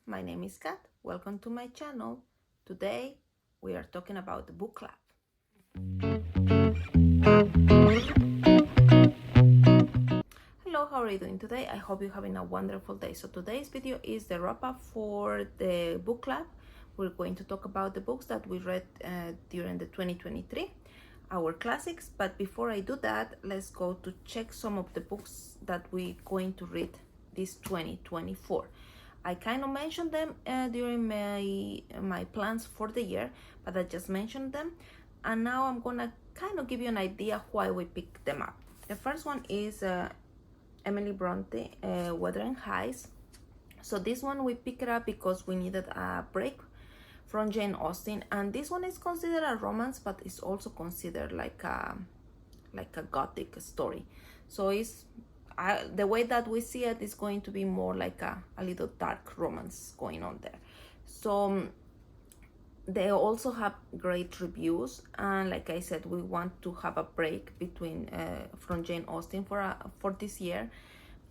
my name is Kat. Welcome to my channel. Today we are talking about the book club. Hello, how are you doing today? I hope you're having a wonderful day. So today's video is the wrap up for the book club. We're going to talk about the books that we read during the 2023, our classics. But before I do that, let's go to check some of the books that we're going to read this 2024. I kind of mentioned them during my plans for the year, but I just mentioned them, and now I'm gonna kind of give you an idea why we picked them up. The first one is Emily Bronte, Wuthering Heights. So this one we picked it up because we needed a break from Jane Austen, and this one is considered a romance, but it's also considered like a gothic story. So it's the way that we see it is going to be more like a little dark romance going on there. So they also have great reviews, and like I said, we want to have a break between from Jane Austen for this year,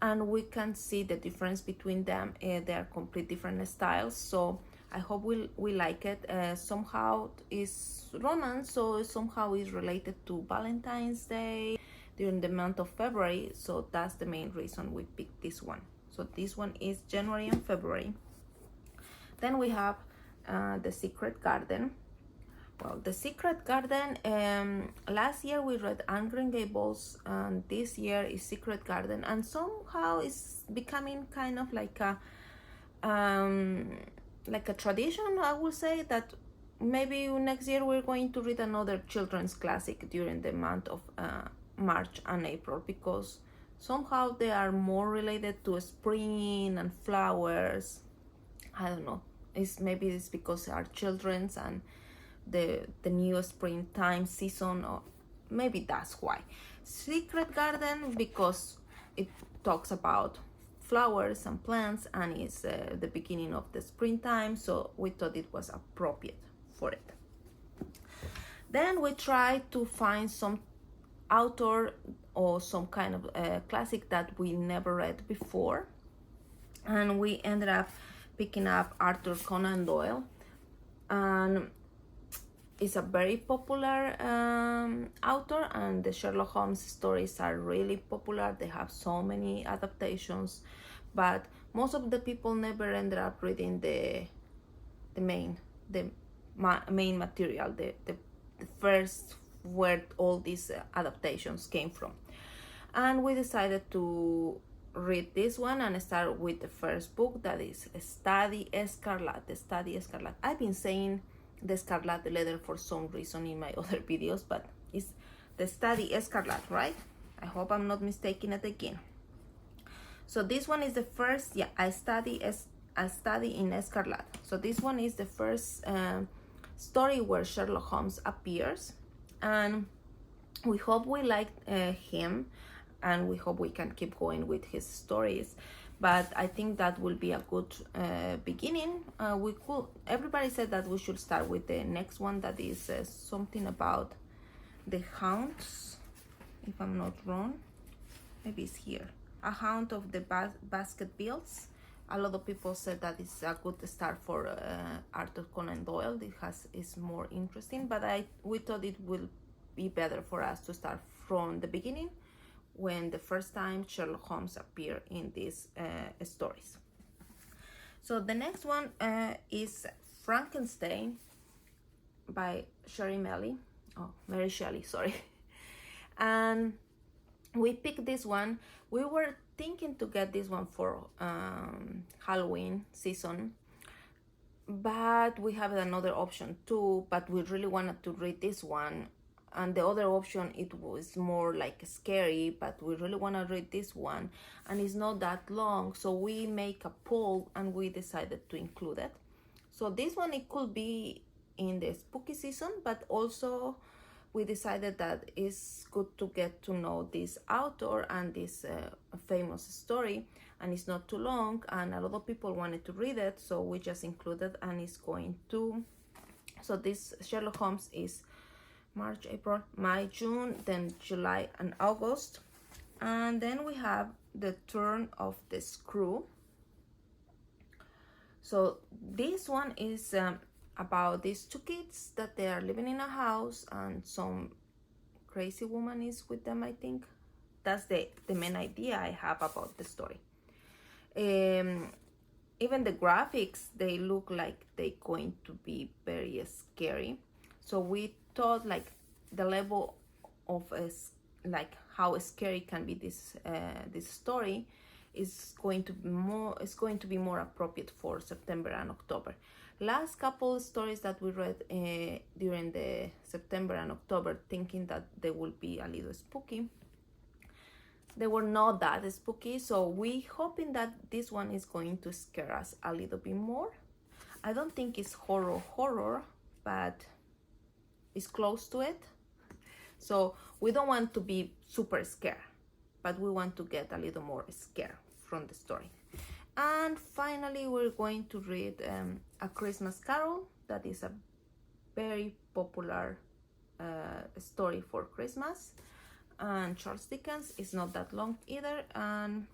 and we can see the difference between them. They are complete different styles, so I hope we like it. Somehow is romance, so somehow is related to Valentine's Day during the month of February, so that's the main reason we picked this one. So this one is January and February. Then we have The Secret Garden. Well, The Secret Garden, last year we read Anne Green Gables, and this year is Secret Garden, and somehow it's becoming kind of like a tradition, I will say, that maybe next year we're going to read another children's classic during the month of March and April, because somehow they are more related to spring and flowers. I don't know, maybe it's because they are children's and the new springtime season, or maybe that's why. Secret Garden because it talks about flowers and plants, and it's the beginning of the springtime, so we thought it was appropriate for it. Then we tried to find some author or some kind of classic that we never read before, and we ended up picking up Arthur Conan Doyle, and is a very popular author, and the Sherlock Holmes stories are really popular. They have so many adaptations, but most of the people never ended up reading the main material, the first where all these adaptations came from. And we decided to read this one and start with the first book, that is Study Escarlate. The Study Escarlate. I've been saying the Scarlet Letter for some reason in my other videos, but it's the Study Escarlate, right? I hope I'm not mistaking it again. So this one is the first, I study in Escarlate. So this one is the first story where Sherlock Holmes appears, and we hope we like him, and we hope we can keep going with his stories. But I think that will be a good beginning. Everybody said that we should start with the next one, that is something about the hounds, if I'm not wrong. Maybe it's here. A Hound of the Baskervilles. A lot of people said that it's a good start for Arthur Conan Doyle. Is more interesting, but we thought it will be better for us to start from the beginning, when the first time Sherlock Holmes appeared in these stories. So the next one is Frankenstein by Mary Shelley, sorry. And we picked this one. We were thinking to get this one for Halloween season, but we have another option too, but we really wanted to read this one. And the other option, it was more like scary, but we really want to read this one, and it's not that long, so we make a poll and we decided to include it. So this one, it could be in the spooky season, but also we decided that it's good to get to know this author and this famous story, and it's not too long, and a lot of people wanted to read it, so we just included, and it's going to. So this Sherlock Holmes is March, April, May, June, then July and August. And then we have The Turn of the Screw. So this one is about these two kids that they are living in a house, and some crazy woman is with them, I think. That's the main idea I have about the story. Even the graphics, they look like they're going to be very scary. So we thought like the level of like how scary can be this story is going to be more appropriate for September and October. Last couple stories that we read during the September and October, thinking that they will be a little spooky, they were not that spooky. So we hoping that this one is going to scare us a little bit more. I don't think it's horror, but it's close to it. So we don't want to be super scared, but we want to get a little more scared from the story. And finally, we're going to read A Christmas Carol. That is a very popular story for Christmas. And Charles Dickens is not that long either, and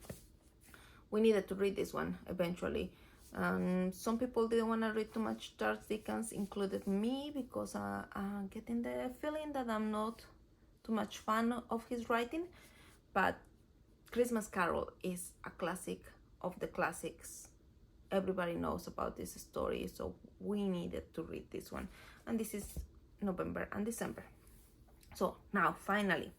we needed to read this one eventually. Some people didn't want to read too much Charles Dickens, included me, because I'm getting the feeling that I'm not too much fan of his writing. But Christmas Carol is a classic of the classics. Everybody knows about this story, so we needed to read this one. And this is November and December. So now finally,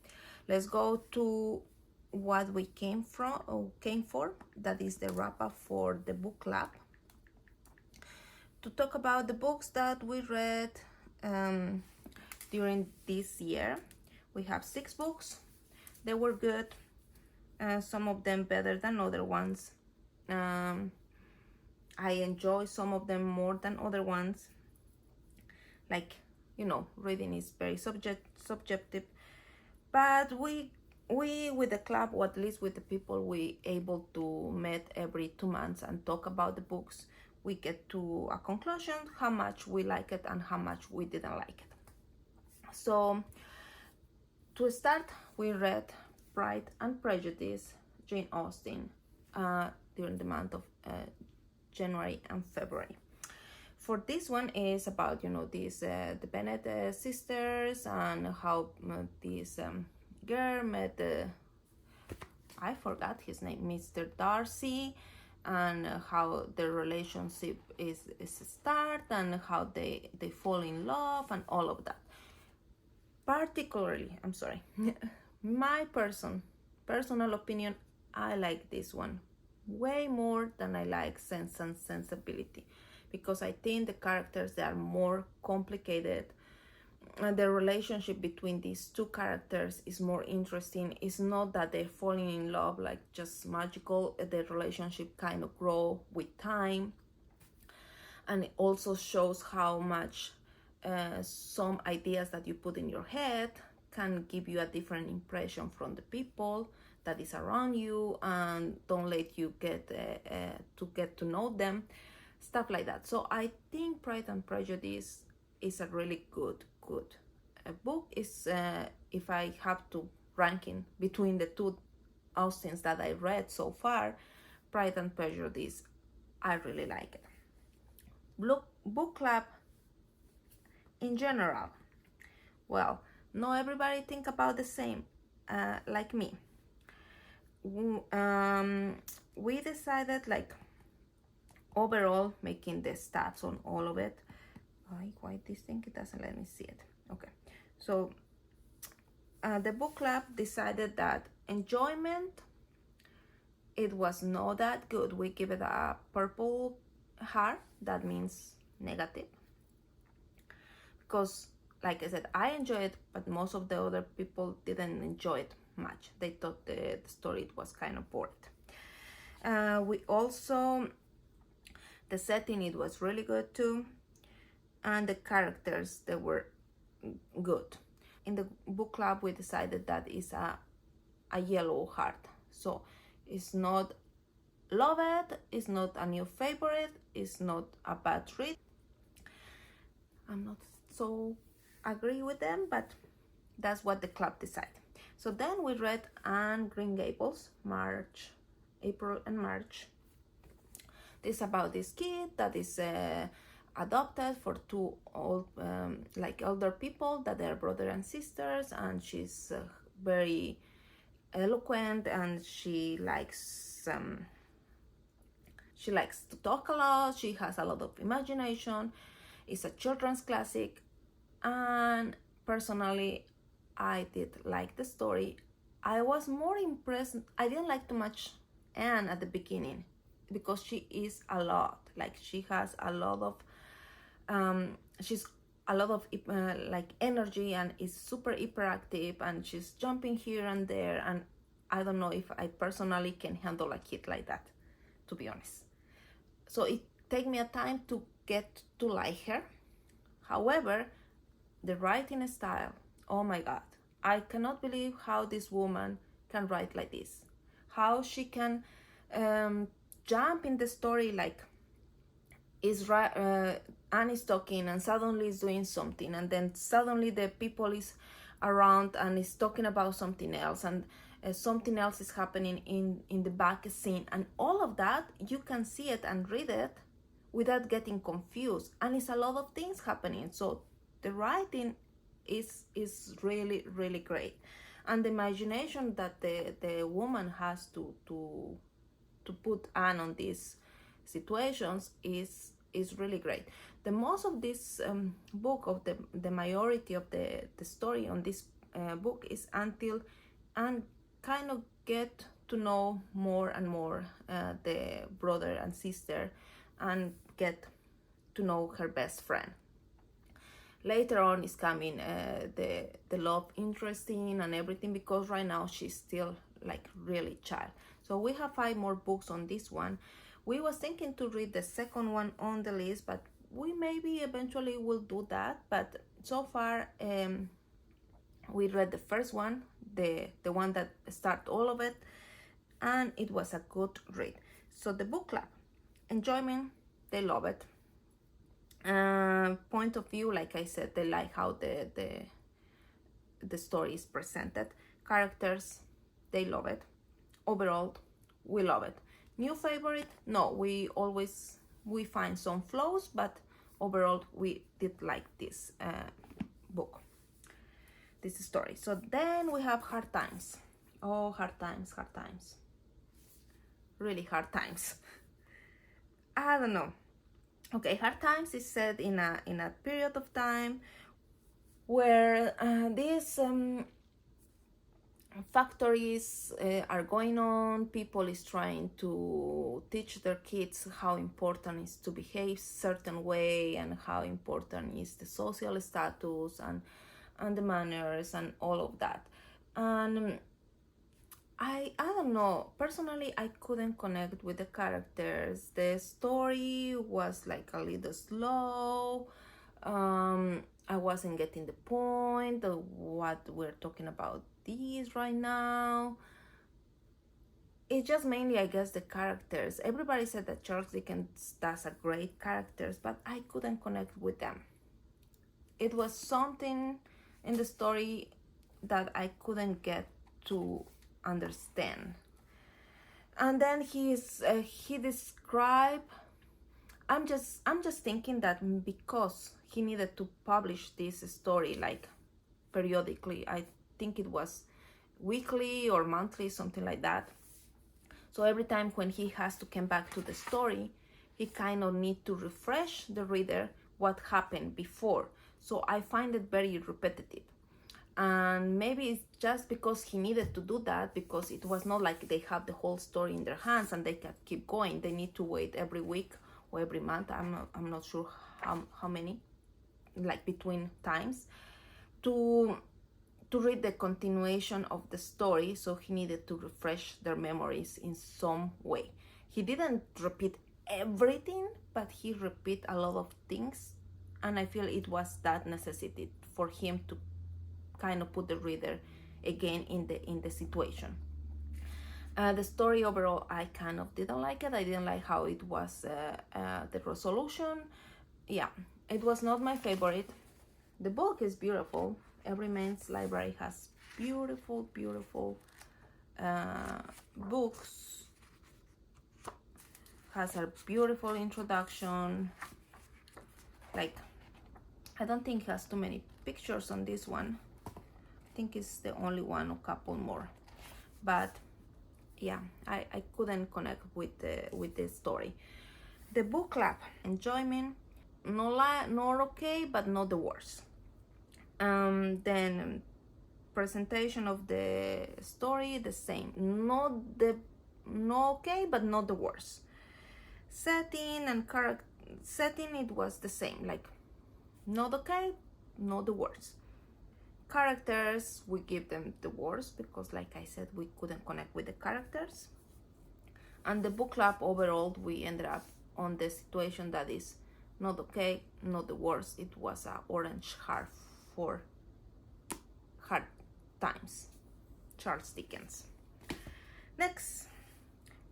let's go to what we came for. That is the wrap up for the book club, to talk about the books that we read during this year. We have 6 books. They were good, some of them better than other ones. I enjoy some of them more than other ones. Like, reading is very subjective, but we with the club, or at least with the people we able to meet every 2 months and talk about the books, we get to a conclusion how much we like it and how much we didn't like it. So to start, we read Pride and Prejudice, Jane Austen, during the month of January and February. For this one is about these the Bennet sisters, and how this girl met I forgot his name, Mr. Darcy, and how the relationship is start, and how they fall in love and all of that. Particularly, I'm sorry, my personal opinion, I like this one way more than I like Sense and Sensibility, because I think the characters, they are more complicated, and the relationship between these two characters is more interesting. It's not that they're falling in love like just magical. The relationship kind of grow with time, and it also shows how much some ideas that you put in your head can give you a different impression from the people that is around you, and don't let you get to know them, stuff like that. So I think Pride and Prejudice is a really good book. Is if I have to ranking between the two Austens that I read so far, Pride and Prejudice, I really like it. Book club in general, well, not everybody think about the same like me. We decided, like, overall, making the stats on all of it. Why this thing, it doesn't let me see it. Okay, so the book club decided that enjoyment, it was not that good. We give it a purple heart. That means negative, because like I said, I enjoyed it, but most of the other people didn't enjoy it much. They thought the story was kind of boring. We also, the setting, it was really good too, and the characters, they were good. In the book club, we decided that it's a yellow heart. So it's not love it, it's not a new favorite, it's not a bad read. I'm not so agree with them, but that's what the club decided. So then we read Anne Green Gables, April and March. This is about this kid that is adopted for two old, like older people that are brother and sisters, and she's very eloquent, and she likes to talk a lot. She has a lot of imagination. It's a children's classic, and personally, I did like the story. I was more impressed. I didn't like too much Anne at the beginning because she is a lot. Like she has a lot of, she's a lot of like energy and is super hyperactive, and she's jumping here and there. And I don't know if I personally can handle a kid like that, to be honest. So it take me a time to get to like her. However, the writing style, oh my God, I cannot believe how this woman can write like this. How she can jump in the story, like Anne is talking and suddenly is doing something, and then suddenly the people is around and is talking about something else, and something else is happening in the back scene, and all of that you can see it and read it without getting confused, and it's a lot of things happening. So the writing is really, really great, and the imagination that the woman has to put Anne on these situations is really great. The most of this book, of the majority of the story on this book, is until Anne kind of get to know more and more the brother and sister, and get to know her best friend. Later on is coming the love interesting and everything, because right now she's still like really child. So we have 5 more books on this one. We was thinking to read the second one on the list, but we maybe eventually will do that. But so far we read the first one, the one that started all of it, and it was a good read. So the book club enjoyment, they love it. Point of view, like I said, they like how the story is presented. Characters, they love it. Overall, we love it. New favorite? No, we find some flaws, but overall we did like this book, this story. So then we have Hard Times. Oh, hard times, really hard times. I don't know. Okay, Hard Times is set in a period of time where these factories are going on. People is trying to teach their kids how important is to behave certain way, and how important is the social status and the manners and all of that. And I don't know, personally I couldn't connect with the characters. The story was like a little slow. I wasn't getting the point of what we're talking about this right now. It's just mainly, I guess, the characters. Everybody said that Charles Dickens does a great characters, but I couldn't connect with them. It was something in the story that I couldn't get to understand. And then he described, I'm just thinking that because he needed to publish this story like periodically, I think it was weekly or monthly, something like that. So every time when he has to come back to the story, he kind of need to refresh the reader what happened before. So I find it very repetitive. And maybe it's just because he needed to do that, because it was not like they have the whole story in their hands and they can keep going. They need to wait every week or every month. I'm not sure how many, like between times, to read the continuation of the story. So he needed to refresh their memories in some way. He didn't repeat everything, but he repeat a lot of things, and I feel it was that necessity for him to kind of put the reader again in the situation. The story overall, I kind of didn't like it. I didn't like how it was the resolution. Yeah, it was not my favorite. The book is beautiful. Every Men's Library has beautiful books. has a beautiful introduction. Like, I don't think it has too many pictures on this one. I think it's the only one, a couple more. But yeah, I couldn't connect with the story. The book club enjoyment, not okay, but not the worst. Then presentation of the story, the same, not okay, but not the worst. Setting and character setting, it was the same, like not okay, not the worst. Characters, we give them the worst because, like I said, we couldn't connect with the characters. And the book club overall, we ended up on the situation that is not okay, not the worst. It was a orange heart for hard times, Charles Dickens. Next,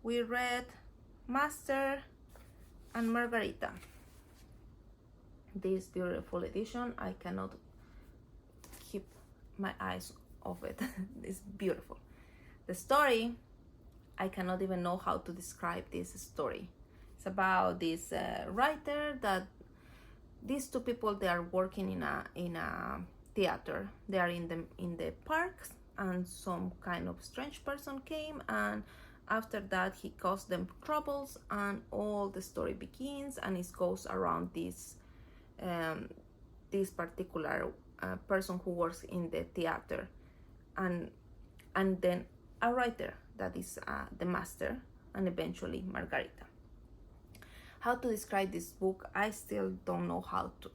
we read Master and Margarita. This beautiful edition, I cannot keep my eyes off it. It's beautiful. The story, I cannot even know how to describe this story. It's about this writer that these two people, they are working in a theater. They are in the parks, and some kind of strange person came, and after that he caused them troubles, and all the story begins, and it goes around this particular person who works in the theater, and then a writer that is the master, and eventually Margarita. How to describe this book, I still don't know how to.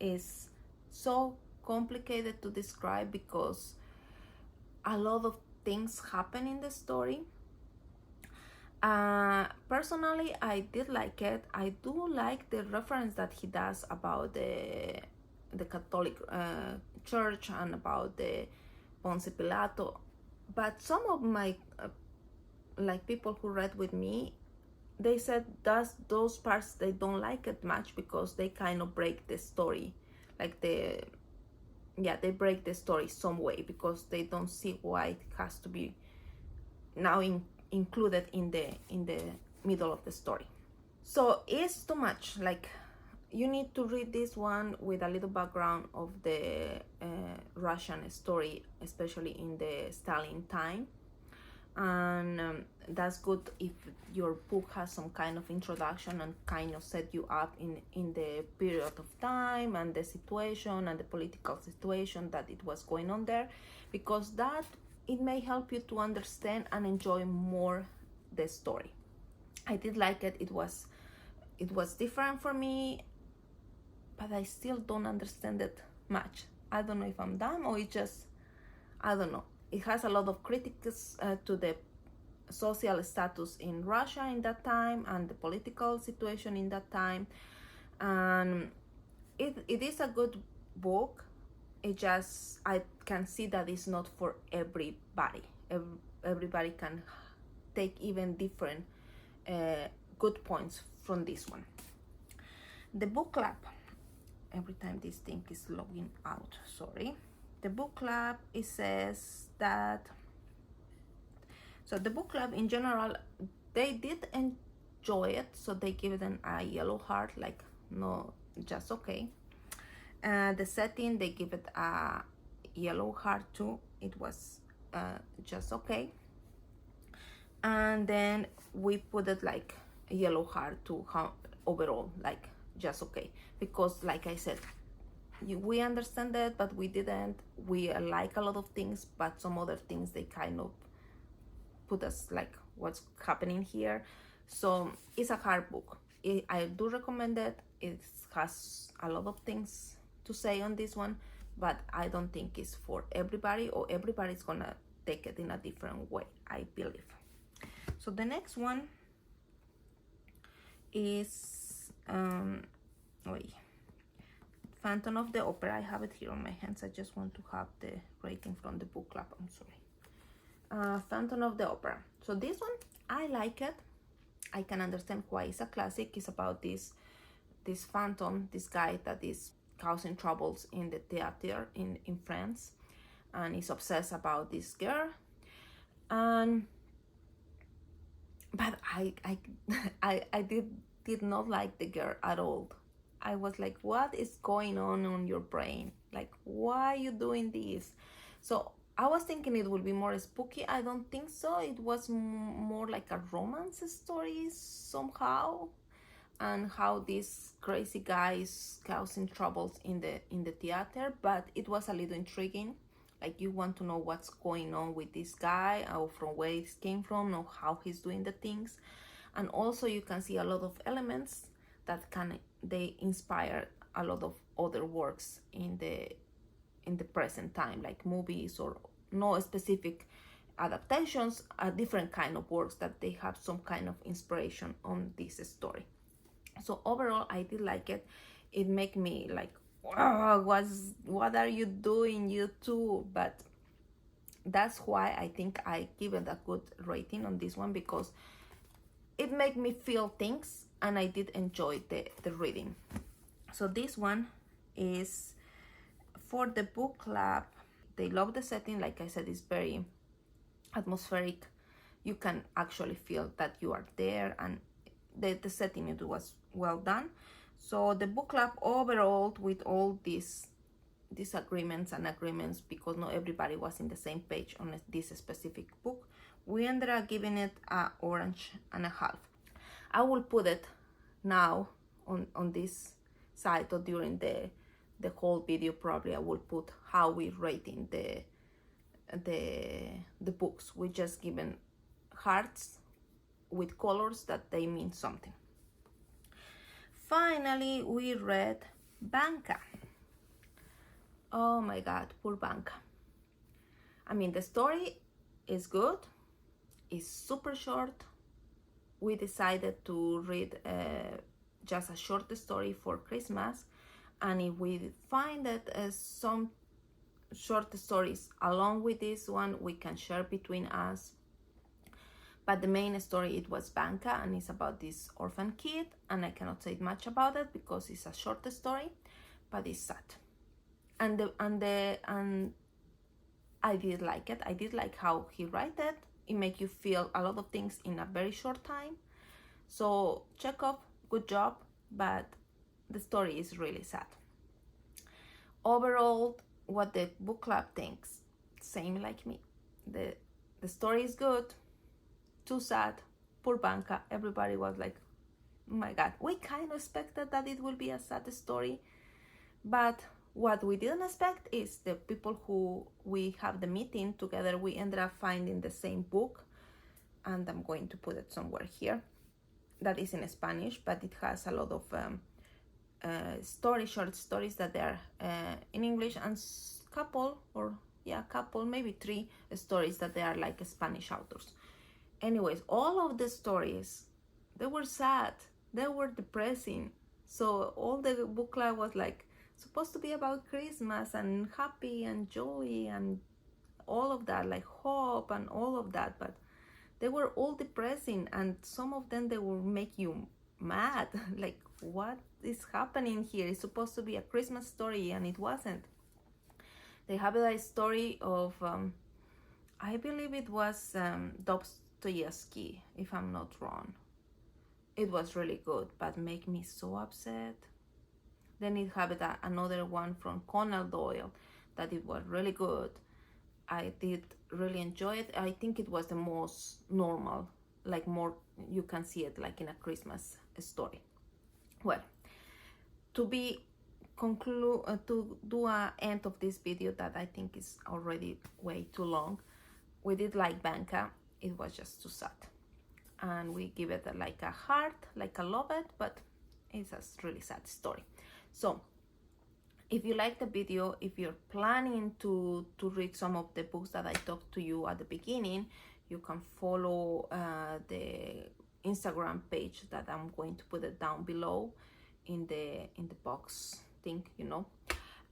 It's so complicated to describe because a lot of things happen in the story. Personally, I did like it. I do like the reference that he does about the Catholic Church and about the Ponce Pilato. But some of my like people who read with me, they said those parts they don't like it much because they kind of break the story, like they break the story some way because they don't see why it has to be now included in the middle of the story. So it's too much. Like, you need to read this one with a little background of the Russian story, especially in the Stalin time. And that's good if your book has some kind of introduction and kind of set you up in the period of time and the situation and the political situation that it was going on there, because that it may help you to understand and enjoy more the story. I did like it. It was different for me, but I still don't understand it much. I don't know if I'm dumb or it just, I don't know. It has a lot of critics to the social status in Russia in that time and the political situation in that time. And it is a good book. It just, I can see that it's not for everybody. Everybody can take even different good points from this one. The book club. Every time this thing is logging out, sorry. The book club, it says that, so the book club in general, they did enjoy it, so they give them a yellow heart, like no, just okay. The setting, they give it a yellow heart too. It was just okay. And then we put it like a yellow heart to how overall, like just okay, because like I said, we understand that, but we didn't. We like a lot of things, but some other things they kind of put us like, what's happening here? So it's a hard book. I do recommend it. It has a lot of things to say on this one, but I don't think it's for everybody, or everybody's gonna take it in a different way, I believe. So the next one is Phantom of the Opera. I have it here on my hands. I just want to have the rating from the book club. I'm sorry. Phantom of the Opera. So this one, I like it. I can understand why it's a classic. It's about this phantom, this guy that is causing troubles in the theater in France, and is obsessed about this girl. But I I did not like the girl at all. I was like, what is going on your brain? Like, why are you doing this? So I was thinking it would be more spooky. I don't think so. It was more like a romance story somehow, and how this crazy guy is causing troubles in the theater. But it was a little intriguing. Like, you want to know what's going on with this guy, or from where it came from, or how he's doing the things. And also you can see a lot of elements that they inspire a lot of other works in the present time, like movies, or no specific adaptations, a different kind of works that they have some kind of inspiration on this story. So overall, I did like it. It made me like, wow, what are you doing, you too? But that's why I think I give it a good rating on this one, because it made me feel things, and I did enjoy the reading. So this one is for the book club. They love the setting. Like I said, it's very atmospheric. You can actually feel that you are there, and the setting, it was well done. So the book club overall, with all these disagreements and agreements, because not everybody was in the same page on this specific book, we ended up giving it a 1.5. I will put it now on this site, or during the whole video probably I will put how we rating the books. We just given hearts with colors that they mean something. Finally, we read Banca. Oh my god, poor Banca. I mean, the story is good. It's super short. We decided to read just a short story for Christmas, and if we find that some short stories along with this one, we can share between us. But the main story, it was Banca, and it's about this orphan kid, and I cannot say much about it because it's a short story, but it's sad. And I did like it. I did like how he wrote it. It makes you feel a lot of things in a very short time. So Chekhov, good job, but the story is really sad. Overall, what the book club thinks, same like me. The story is good, too sad, poor Banca. Everybody was like, oh my god, we kind of expected that it will be a sad story, but what we didn't expect is the people who we have the meeting together, we ended up finding the same book, and I'm going to put it somewhere here, that is in Spanish, but it has a lot of short stories that they are in English, and couple, maybe 3 stories that they are like Spanish authors. Anyways, all of the stories, they were sad, they were depressing. So all the book club was like supposed to be about Christmas and happy and joy and all of that, like hope and all of that, but they were all depressing, and some of them, they will make you mad. Like, what is happening here? It's supposed to be a Christmas story, and it wasn't. They have a story of I believe it was Dostoevsky, if I'm not wrong. It was really good, but make me so upset. Then it had another one from Conan Doyle that it was really good. I did really enjoy it. I think it was the most normal, like more you can see it like in a Christmas story. Well, to do an end of this video that I think is already way too long, we did like Banca. It was just too sad, and we give it like a heart, like I love it, but it's a really sad story. So if you like the video, if you're planning to read some of the books that I talked to you at the beginning, you can follow the Instagram page that I'm going to put it down below in the box thing,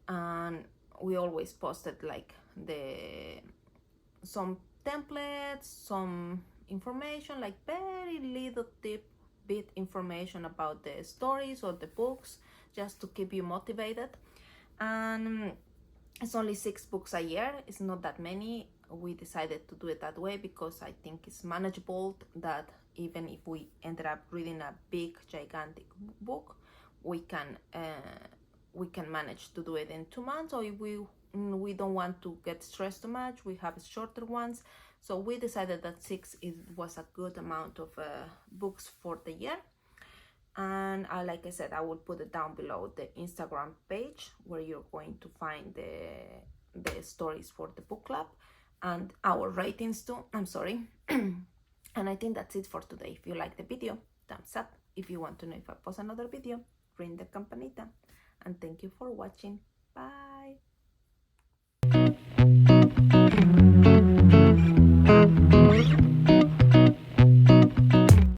and we always posted like some templates, some information, like very little bit information about the stories or the books, just to keep you motivated. And it's only 6 books a year. It's not that many. We decided to do it that way because I think it's manageable, that even if we ended up reading a big gigantic book, we can manage to do it in 2 months. Or if we don't want to get stressed too much, we have shorter ones. So we decided that 6 was a good amount of books for the year. And like I said, I will put it down below the Instagram page where you're going to find the stories for the book club and our ratings too. I'm sorry. And I think that's it for today. If you like the video, thumbs up. If you want to know if I post another video, ring the campanita. And thank you for watching. Bye.